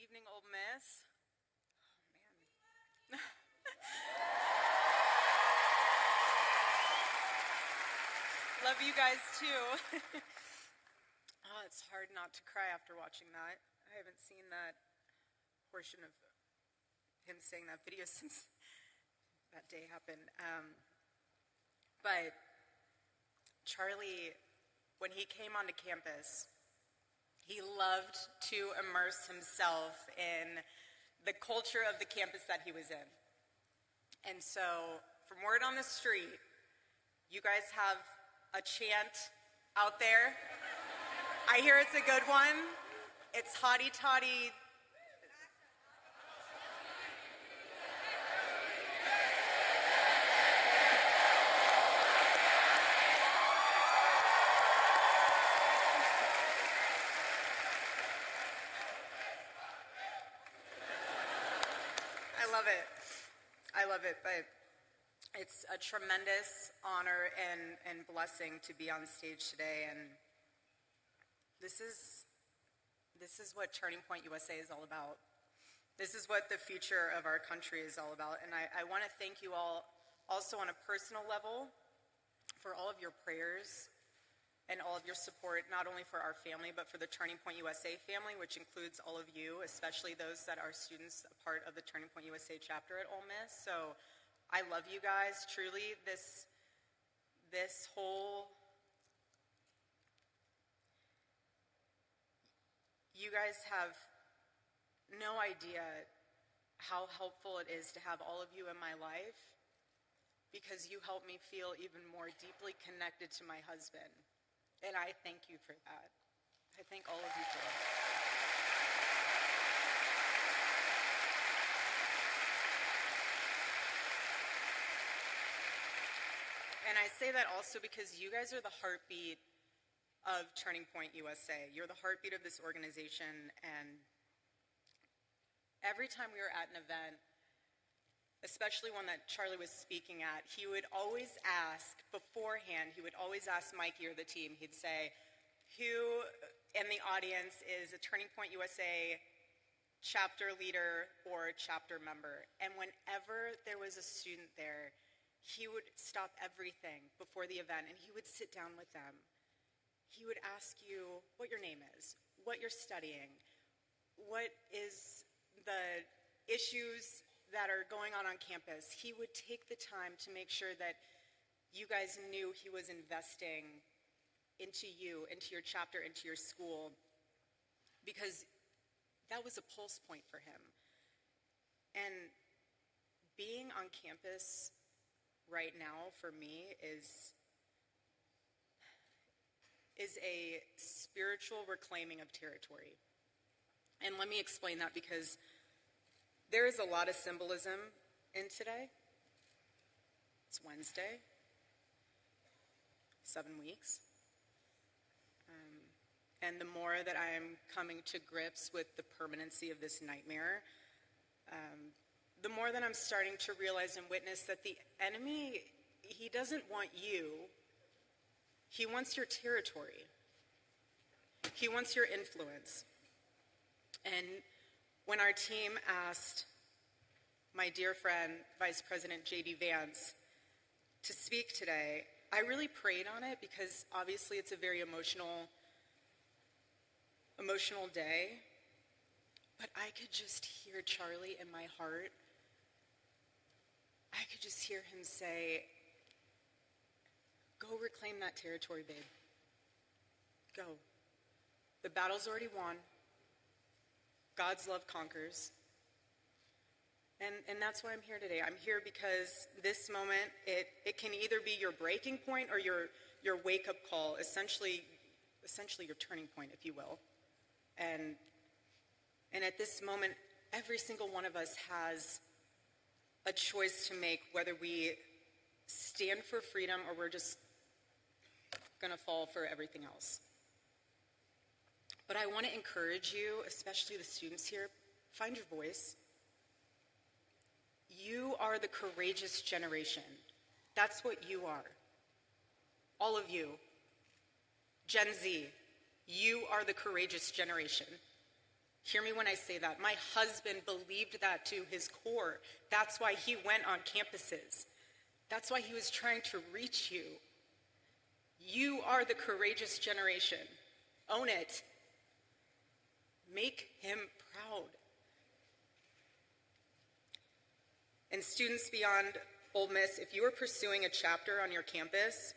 evening, Ole Miss. Oh, man. Love you guys, too. Oh, it's hard not to cry after watching that. I haven't seen that portion of him saying that video since that day happened. But Charlie, when he came onto campus, he loved to immerse himself in the culture of the campus that he was in. And so, from word on the street, you guys have a chant out there. I hear it's a good one. It's hotty toddy. I love it, but it's a tremendous honor and blessing to be on stage today, and this is what Turning Point USA is all about. This is what the future of our country is all about, and I want to thank you all also on a personal level for all of your prayers and all of your support, not only for our family, but for the Turning Point USA family, which includes all of you, especially those that are students, a part of the Turning Point USA chapter at Ole Miss. So I love you guys, truly. This whole, you guys have no idea how helpful it is to have all of you in my life, because you help me feel even more deeply connected to my husband. And I thank you for that. I thank all of you for that. And I say that also because you guys are the heartbeat of Turning Point USA. You're the heartbeat of this organization, and every time we were at an event, especially one that Charlie was speaking at, he would always ask beforehand, he would always ask Mikey or the team, he'd say, who in the audience is a Turning Point USA chapter leader or chapter member? And whenever there was a student there, he would stop everything before the event and he would sit down with them. He would ask you what your name is, what you're studying, what is the issues that are going on campus. He would take the time to make sure that you guys knew he was investing into you, into your chapter, into your school, because that was a pulse point for him. And being on campus right now for me is a spiritual reclaiming of territory. And let me explain that, because there is a lot of symbolism in today. It's Wednesday, 7 weeks. And the more that I am coming to grips with the permanency of this nightmare, the more that I'm starting to realize and witness that the enemy, he doesn't want you. He wants your territory. He wants your influence. And when our team asked my dear friend, Vice President J.D. Vance, to speak today, I really prayed on it, because obviously it's a very emotional day, but I could just hear Charlie in my heart. I could just hear him say, go reclaim that territory, babe. Go. The battle's already won. God's love conquers. And that's why I'm here today. I'm here because this moment, it can either be your breaking point or your wake-up call, essentially your turning point, if you will. And at this moment, every single one of us has a choice to make, whether we stand for freedom or we're just going to fall for everything else. But I want to encourage you, especially the students here, find your voice. You are the courageous generation. That's what you are. All of you. Gen Z, you are the courageous generation. Hear me when I say that. My husband believed that to his core. That's why he went on campuses. That's why he was trying to reach you. You are the courageous generation. Own it. Make him proud. And students beyond Ole Miss, if you are pursuing a chapter on your campus,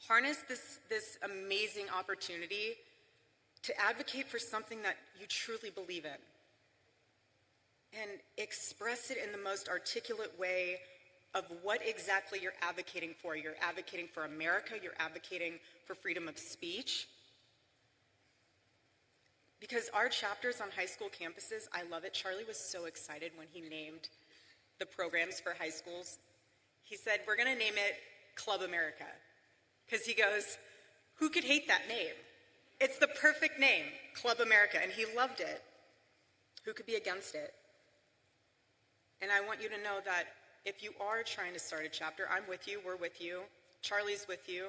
harness this amazing opportunity to advocate for something that you truly believe in. And express it in the most articulate way of what exactly you're advocating for. You're advocating for America, you're advocating for freedom of speech. Because our chapters on high school campuses, I love it. Charlie was so excited when he named the programs for high schools. He said, we're gonna name it Club America. Because he goes, who could hate that name? It's the perfect name, Club America, and he loved it. Who could be against it? And I want you to know that if you are trying to start a chapter, I'm with you, we're with you, Charlie's with you.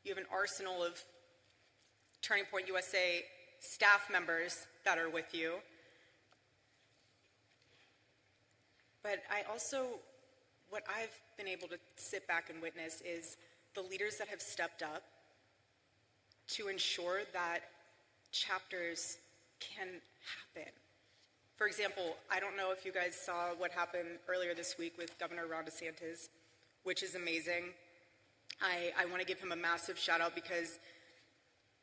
You have an arsenal of Turning Point USA staff members that are with you. But I also, what I've been able to sit back and witness is the leaders that have stepped up to ensure that chapters can happen. For example, I don't know if you guys saw what happened earlier this week with Governor Ron DeSantis, which is amazing. I want to give him a massive shout out because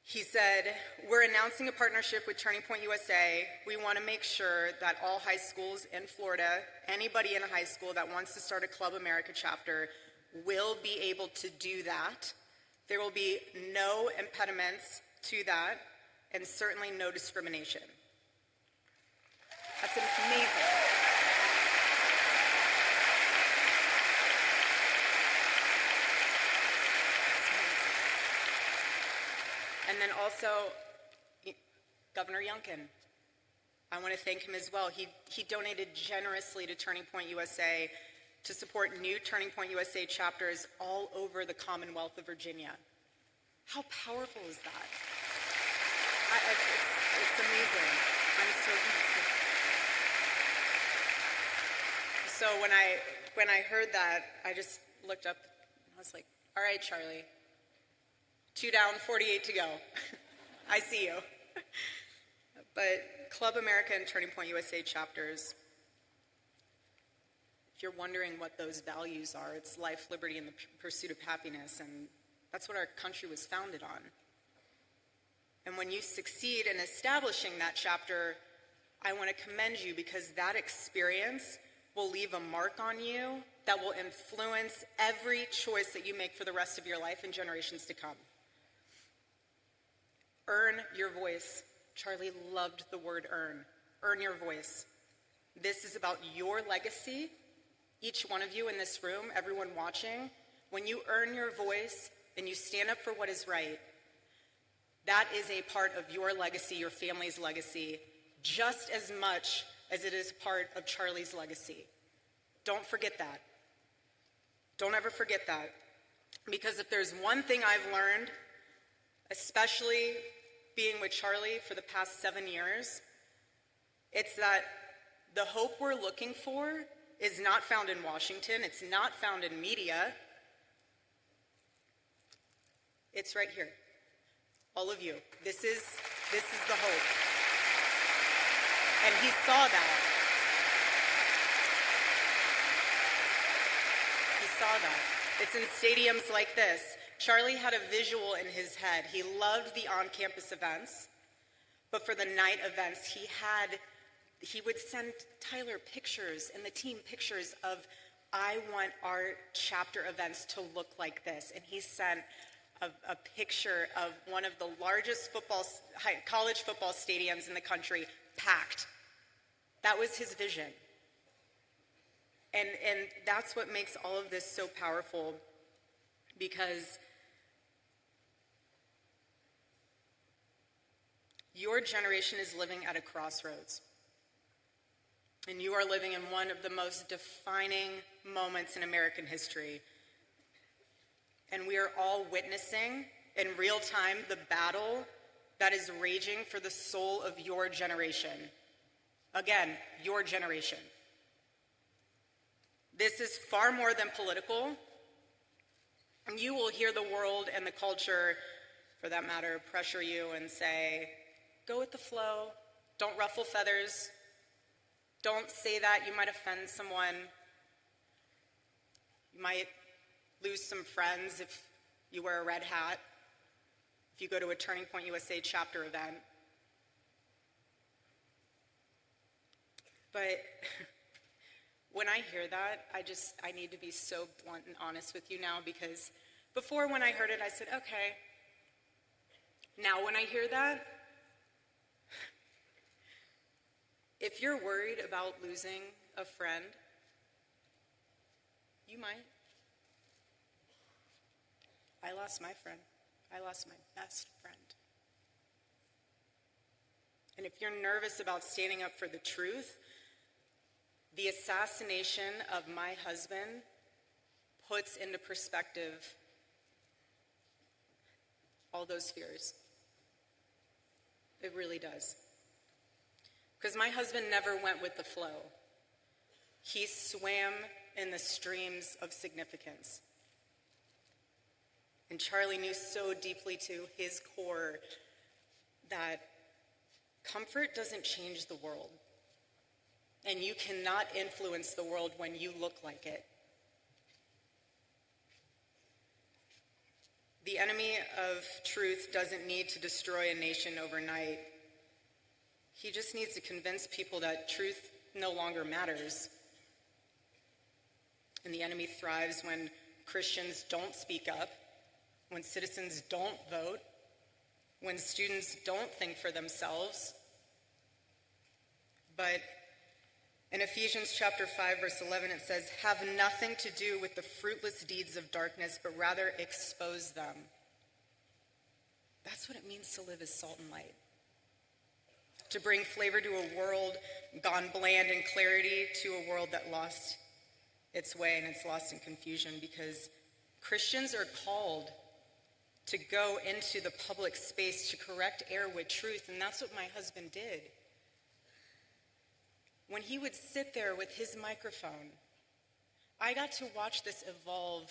he said, we're announcing a partnership with Turning Point USA. We want to make sure that all high schools in Florida, anybody in a high school that wants to start a Club America chapter will be able to do that. There will be no impediments to that, and certainly no discrimination. That's amazing. And then also, Governor Youngkin. I want to thank him as well. He donated generously to Turning Point USA to support new Turning Point USA chapters all over the Commonwealth of Virginia. How powerful is that? It's amazing. I'm so grateful. So when I heard that, I just looked up and I was like, all right, Charlie, 2 down, 48 to go. I see you. But Club America and Turning Point USA chapters, if you're wondering what those values are, it's life, liberty, and the pursuit of happiness, and that's what our country was founded on. And when you succeed in establishing that chapter, I want to commend you because that experience will leave a mark on you that will influence every choice that you make for the rest of your life and generations to come. Earn your voice. Charlie loved the word earn. Earn your voice. This is about your legacy. Each one of you in this room, everyone watching, when you earn your voice and you stand up for what is right, that is a part of your legacy, your family's legacy, just as much as it is part of Charlie's legacy. Don't forget that. Don't ever forget that. Because if there's one thing I've learned, especially being with Charlie for the past 7 years, it's that the hope we're looking for is not found in Washington. It's not found in media. It's right here. All of you. This is the hope. And he saw that. He saw that. It's in stadiums like this. Charlie had a visual in his head. He loved the on-campus events, but for the night events, he would send Tyler pictures and the team pictures of, I want our chapter events to look like this. And he sent a picture of one of the largest college football stadiums in the country, packed. That was his vision. And that's what makes all of this so powerful, because your generation is living at a crossroads. And you are living in one of the most defining moments in American history. And we are all witnessing in real time the battle that is raging for the soul of your generation. Again, your generation. This is far more than political. And you will hear the world and the culture, for that matter, pressure you and say, go with the flow, don't ruffle feathers, don't say that, you might offend someone. You might lose some friends if you wear a red hat, if you go to a Turning Point USA chapter event. But when I hear that, I need to be so blunt and honest with you now, because before, when I heard it, I said, okay. Now when I hear that, if you're worried about losing a friend, you might. I lost my friend. I lost my best friend. And if you're nervous about standing up for the truth, the assassination of my husband puts into perspective all those fears. It really does. Because my husband never went with the flow. He swam in the streams of significance. And Charlie knew so deeply to his core that comfort doesn't change the world. And you cannot influence the world when you look like it. The enemy of truth doesn't need to destroy a nation overnight. He just needs to convince people that truth no longer matters. And the enemy thrives when Christians don't speak up, when citizens don't vote, when students don't think for themselves. But in Ephesians chapter 5, verse 11, it says, have nothing to do with the fruitless deeds of darkness, but rather expose them. That's what it means to live as salt and light. To bring flavor to a world gone bland, and clarity to a world that lost its way and it's lost in confusion, because Christians are called to go into the public space to correct error with truth, and that's what my husband did. When he would sit there with his microphone, I got to watch this evolve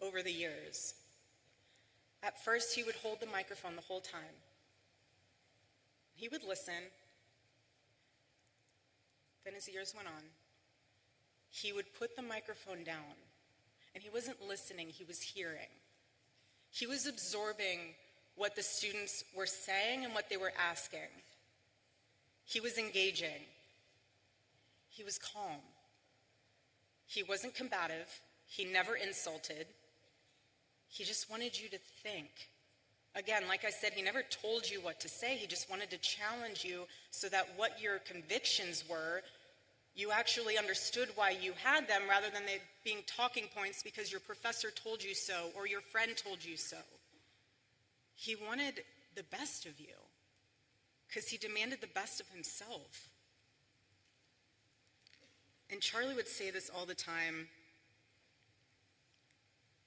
over the years. At first, he would hold the microphone the whole time. He would listen. Then as the years went on, he would put the microphone down. And he wasn't listening, he was hearing. He was absorbing what the students were saying and what they were asking. He was engaging. He was calm. He wasn't combative. He never insulted. He just wanted you to think. Again, like I said, he never told you what to say. He just wanted to challenge you so that what your convictions were, you actually understood why you had them, rather than they being talking points because your professor told you so or your friend told you so. He wanted the best of you because he demanded the best of himself. And Charlie would say this all the time: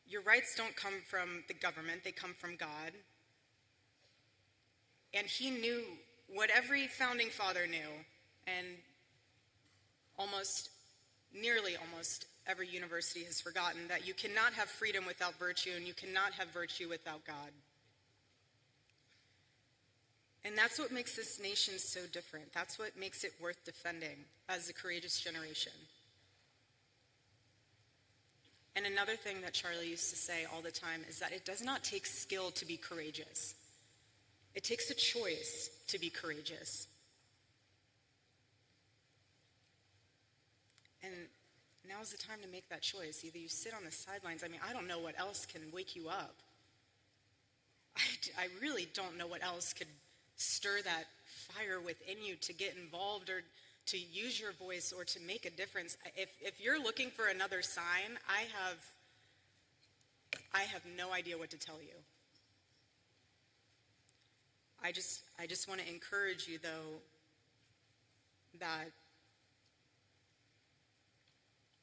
your rights don't come from the government, they come from God. And he knew what every founding father knew, and nearly almost every university has forgotten, that you cannot have freedom without virtue, and you cannot have virtue without God. And that's what makes this nation so different. That's what makes it worth defending as a courageous generation. And another thing that Charlie used to say all the time is that it does not take skill to be courageous. It takes a choice to be courageous. And now's the time to make that choice. Either you sit on the sidelines. I mean, I don't know what else can wake you up. I really don't know what else could stir that fire within you to get involved or to use your voice or to make a difference. If you're looking for another sign, I have no idea what to tell you. I just want to encourage you, though, that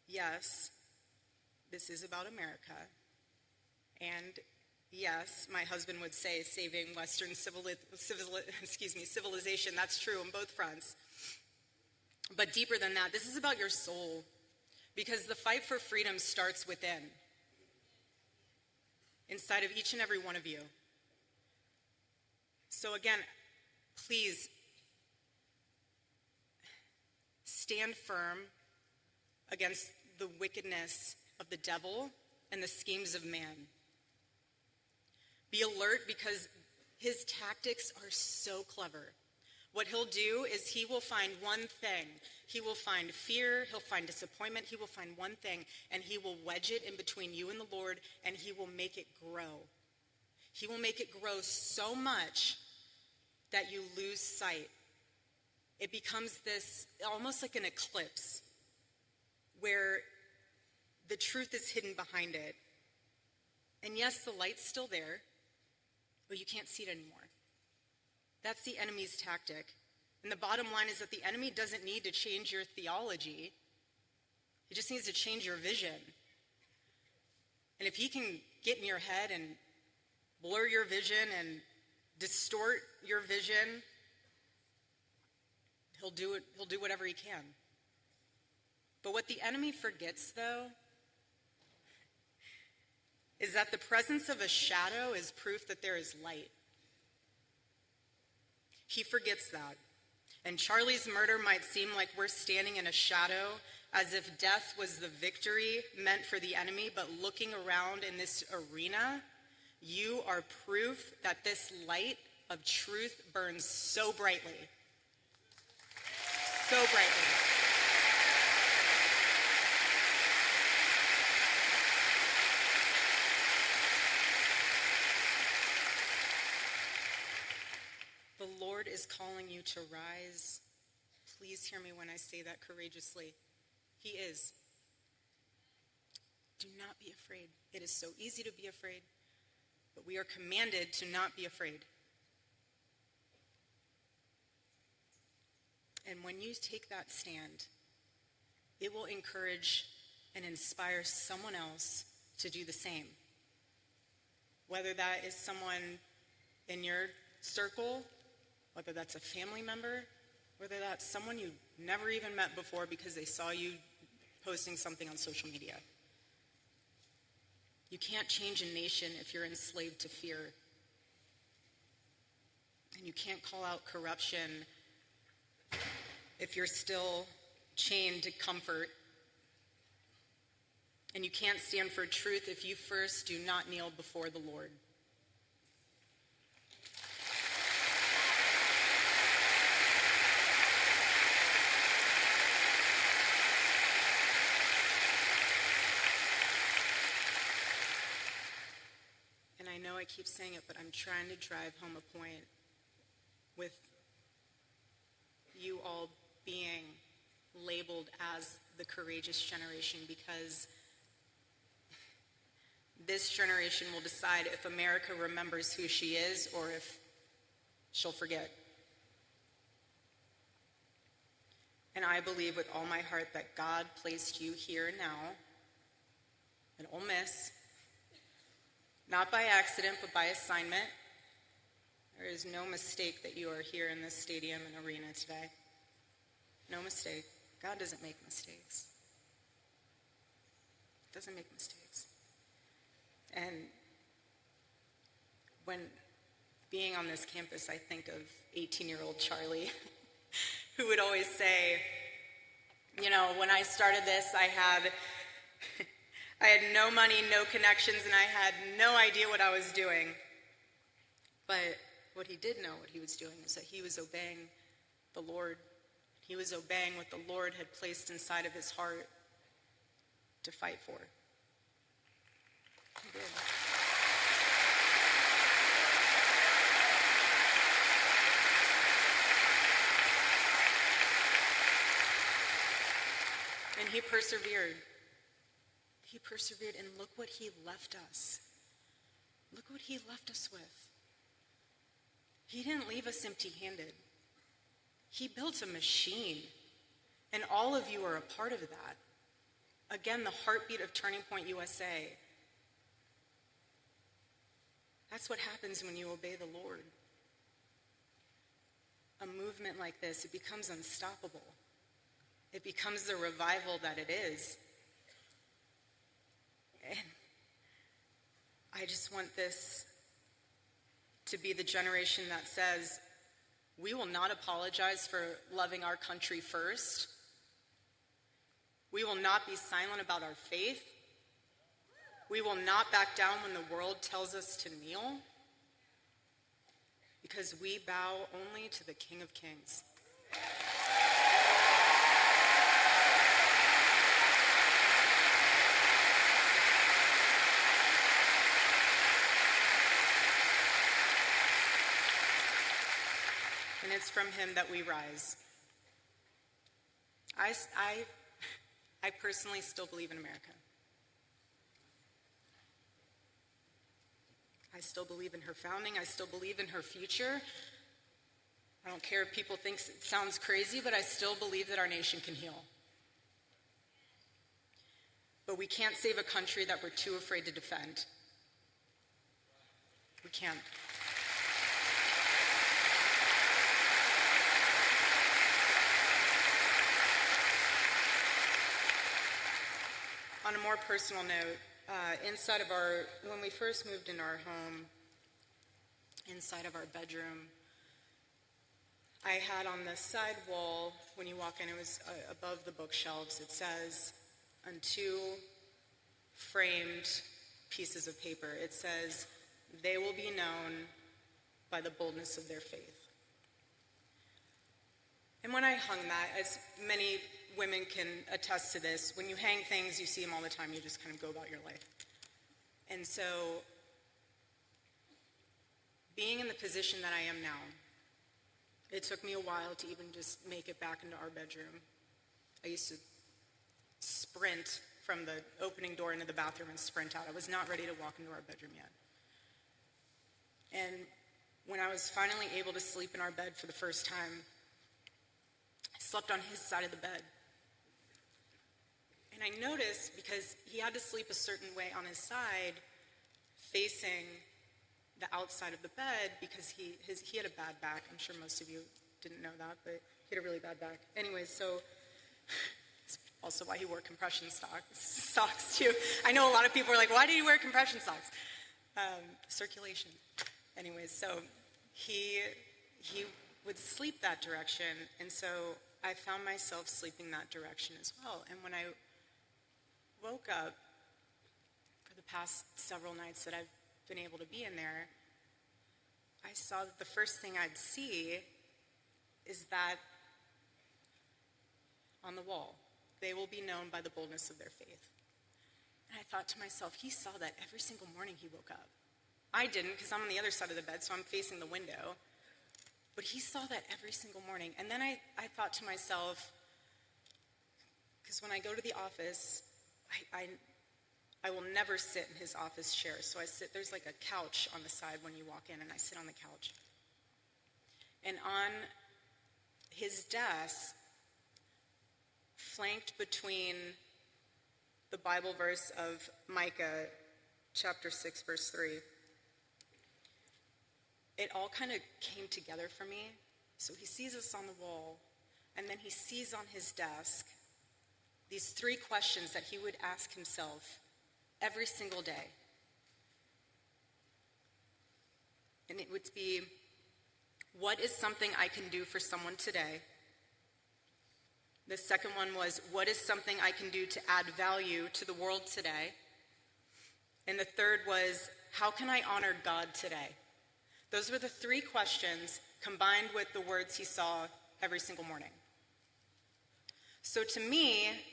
yes, this is about America, and yes, my husband would say saving Western civilization. That's true on both fronts. But deeper than that, this is about your soul, because the fight for freedom starts within, inside of each and every one of you. So again, please stand firm against the wickedness of the devil and the schemes of man. Be alert, because his tactics are so clever. What he'll do is he will find one thing. He will find fear, he'll find disappointment, he will find one thing, and he will wedge it in between you and the Lord, and he will make it grow. He will make it grow so much that you lose sight. It becomes this, almost like an eclipse, where the truth is hidden behind it. And yes, the light's still there, but you can't see it anymore. That's the enemy's tactic. And the bottom line is that the enemy doesn't need to change your theology. He just needs to change your vision. And if he can get in your head and blur your vision and distort your vision, he'll do it. He'll do whatever he can. But what the enemy forgets, though, is that the presence of a shadow is proof that there is light. He forgets that. And Charlie's murder might seem like we're standing in a shadow, as if death was the victory meant for the enemy, but looking around in this arena, you are proof that this light of truth burns so brightly. So brightly. The Lord is calling you to rise. Please hear me when I say that courageously. He is. Do not be afraid. It is so easy to be afraid, but we are commanded to not be afraid. And when you take that stand, it will encourage and inspire someone else to do the same. Whether that is someone in your circle, whether that's a family member, whether that's someone you never even met before because they saw you posting something on social media. You can't change a nation if you're enslaved to fear. And you can't call out corruption if you're still chained to comfort. And you can't stand for truth if you first do not kneel before the Lord. And I know I keep saying it, but I'm trying to drive home a point with you all being labeled as the courageous generation, because this generation will decide if America remembers who she is or if she'll forget. And I believe with all my heart that God placed you here and now at Ole Miss, not by accident, but by assignment. There is no mistake that you are here in this stadium and arena today. No mistake. God doesn't make mistakes. He doesn't make mistakes. And when being on this campus, I think of 18-year-old Charlie, who would always say, you know, when I started this, I had no money, no connections, and I had no idea what I was doing. But what he did know what he was doing is that he was obeying the Lord. He was obeying what the Lord had placed inside of his heart to fight for. He did. And he persevered. He persevered, and look what he left us. Look what he left us with. He didn't leave us empty-handed. He built a machine, and all of you are a part of that. Again, the heartbeat of Turning Point USA. That's what happens when you obey the Lord. A movement like this, it becomes unstoppable. It becomes the revival that it is. And I just want this to be the generation that says, we will not apologize for loving our country first. We will not be silent about our faith. We will not back down when the world tells us to kneel, because we bow only to the King of Kings. And it's from him that we rise. I personally still believe in America. I still believe in her founding. I still believe in her future. I don't care if people think it sounds crazy, but I still believe that our nation can heal. But we can't save a country that we're too afraid to defend. We can't. On a more personal note, when we first moved into our home, inside of our bedroom, I had on the side wall, when you walk in, it was above the bookshelves, it says, on two framed pieces of paper, it says, "They will be known by the boldness of their faith." And when I hung that, as many women can attest to this, when you hang things, you see them all the time, you just kind of go about your life. And so, being in the position that I am now, it took me a while to even just make it back into our bedroom. I used to sprint from the opening door into the bathroom and sprint out. I was not ready to walk into our bedroom yet. And when I was finally able to sleep in our bed for the first time, I slept on his side of the bed. And I noticed, because he had to sleep a certain way on his side, facing the outside of the bed, because he had a bad back. I'm sure most of you didn't know that, but he had a really bad back. Anyways, so it's also why he wore compression socks too. I know a lot of people are like, why do you wear compression socks? Circulation. Anyways, so he would sleep that direction, and so I found myself sleeping that direction as well. And when I woke up, for the past several nights that I've been able to be in there, I saw that the first thing I'd see is that on the wall, "They will be known by the boldness of their faith." And I thought to myself, he saw that every single morning he woke up. I didn't, because I'm on the other side of the bed, so I'm facing the window. But he saw that every single morning. And then I thought to myself, because when I go to the office, I will never sit in his office chair. So there's like a couch on the side when you walk in, and I sit on the couch. And on his desk, flanked between the Bible verse of Micah, chapter 6, verse 3, it all kind of came together for me. So he sees us on the wall, and then he sees on his desk these 3 questions that he would ask himself every single day. And it would be, what is something I can do for someone today? The second one was, what is something I can do to add value to the world today? And the third was, how can I honor God today? Those were the 3 questions combined with the words he saw every single morning. So to me,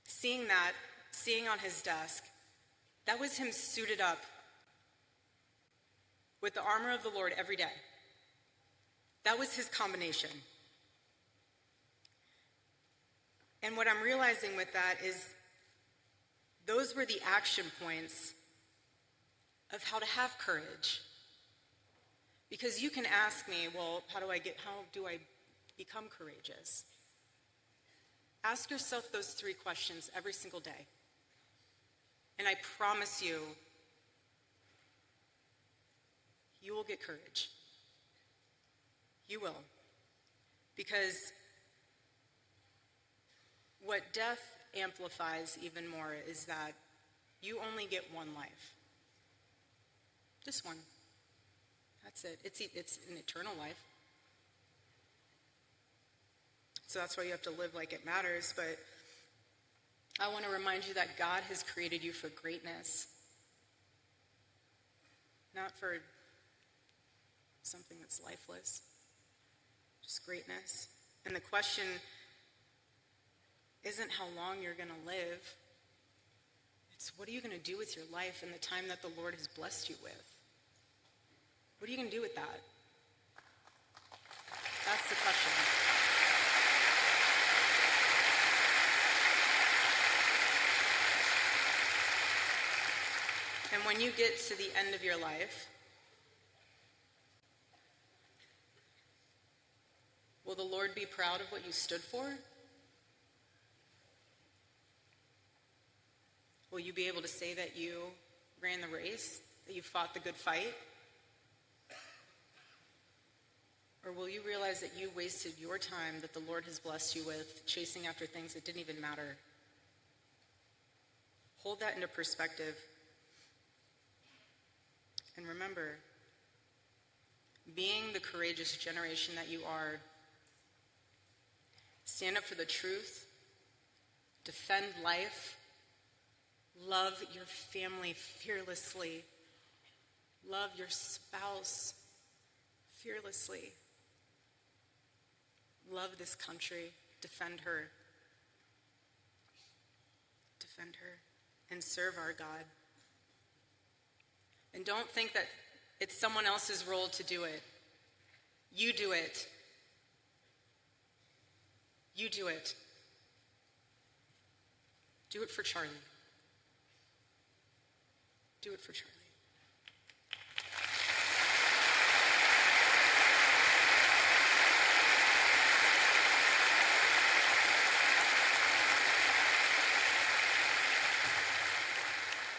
seeing on his desk, that was him suited up with the armor of the Lord every day. That was his combination. And what I'm realizing with that is those were the action points of how to have courage. Because you can ask me, well, how do I become courageous? Ask yourself those 3 questions every single day. And I promise you, you will get courage. You will. Because what death amplifies even more is that you only get one life. Just one. That's it. It's an eternal life. So that's why you have to live like it matters. But I want to remind you that God has created you for greatness. Not for something that's lifeless. Just greatness. And the question isn't how long you're going to live. It's what are you going to do with your life and the time that the Lord has blessed you with? What are you going to do with that? That's the question. And when you get to the end of your life, will the Lord be proud of what you stood for? Will you be able to say that you ran the race, that you fought the good fight? Or will you realize that you wasted your time that the Lord has blessed you with chasing after things that didn't even matter? Hold that into perspective. And remember, being the courageous generation that you are, stand up for the truth, defend life, love your family fearlessly, love your spouse fearlessly, love this country, defend her, and serve our God. And don't think that it's someone else's role to do it. You do it. You do it. Do it for Charlie. Do it for Charlie.